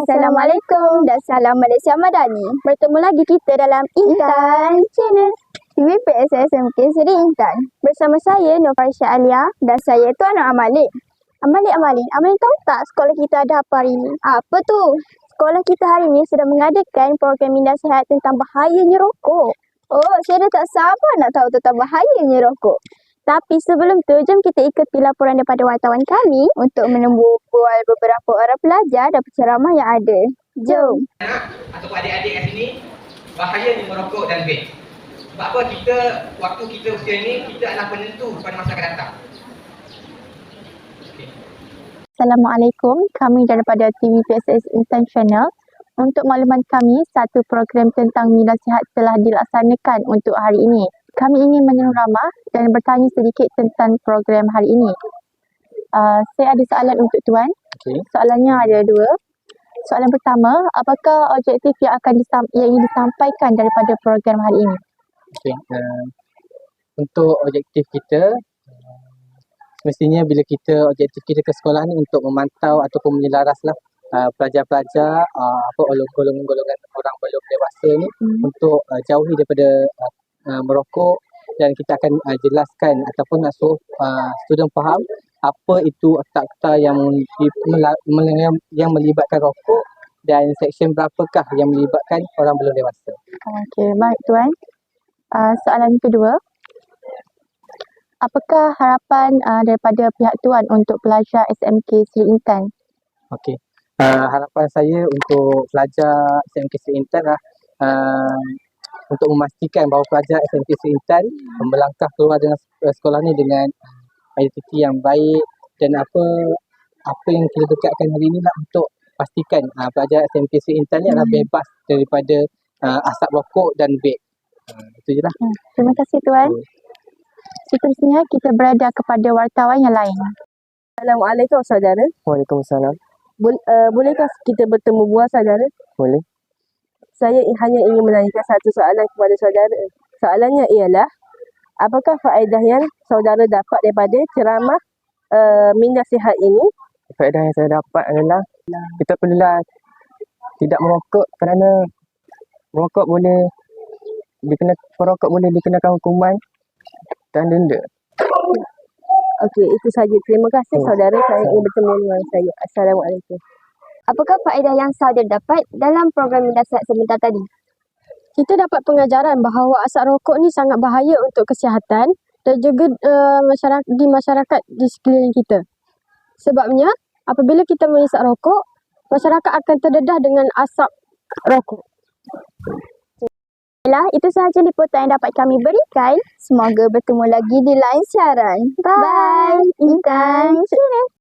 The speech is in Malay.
Assalamualaikum dan salam Malaysia Madani. Bertemu lagi kita dalam Intan Channel TVP SMK Seri Intan. Bersama saya Nur Farisha Alia dan saya Tuan Amalik. Amalik tahu tak sekolah kita ada apa hari ini? Apa tu? Sekolah kita hari ini sedang mengadakan program minda sihat tentang bahayanya rokok. Oh, saya dah tak sabar nak tahu tentang bahayanya rokok. Tapi sebelum tu, jom kita ikuti laporan daripada wartawan kami untuk menunggu beberapa orang pelajar dan penceramah yang ada. Jom. Atau adik-adik kat sini, bahayanya merokok dan vape. Sebab apa waktu kita usia ni, kita adalah penentu pada masa akan datang. Okay. Assalamualaikum, kami daripada TVPSS Intan Channel. Untuk makluman kami, satu program tentang minda sihat telah dilaksanakan untuk hari ini. Kami ingin menyeru ramah dan bertanya sedikit tentang program hari ini. Saya ada soalan untuk Tuan. Okay. Soalannya ada dua. Soalan pertama, apakah objektif yang ingin disampaikan daripada program hari ini? Okay. Untuk objektif kita, semestinya bila objektif kita ke sekolah ni untuk memantau ataupun menyelaraslah pelajar-pelajar golongan orang belum dewasa ni untuk jauhi daripada merokok, dan kita akan jelaskan ataupun nak suruh student faham apa itu akta-akta yang melibatkan rokok dan seksyen berapakah yang melibatkan orang belum dewasa. Okey, baik Tuan. Soalan kedua, apakah harapan daripada pihak Tuan untuk pelajar SMK Seri Intan? Okey. Harapan saya untuk pelajar SMK Seri Intan untuk memastikan bahawa pelajar SMK Seri Intan melangkah keluar dengan sekolah ni dengan identiti yang baik, dan apa yang kita dekatkan hari ini lah untuk pastikan pelajar SMK Seri Intan ni adalah bebas daripada asap rokok dan vape. Itu je lah. Terima kasih Tuan. Seterusnya kita berada kepada wartawan yang lain. Assalamualaikum saudara. Waalaikumsalam. Bolehkah kita bertemu buah saudara? Boleh. Saya hanya ingin menanyakan satu soalan kepada saudara. Soalannya ialah, apakah faedah yang saudara dapat daripada ceramah minda sihat ini? Faedah yang saya dapat adalah kita perlulah tidak merokok, kerana merokok boleh dikenakan hukuman dan denda. Okey, itu saja. Terima kasih saudara. Saya ingin bertemu dengan saya. Assalamualaikum. Apakah faedah yang saudara dapat dalam program minda sihat sebentar tadi? Kita dapat pengajaran bahawa asap rokok ni sangat bahaya untuk kesihatan dan juga di masyarakat di sekeliling kita. Sebabnya, apabila kita menghisap rokok, masyarakat akan terdedah dengan asap rokok. Baiklah, itu sahaja liputan yang dapat kami berikan. Semoga bertemu lagi di lain siaran. Bye. Intan Channel.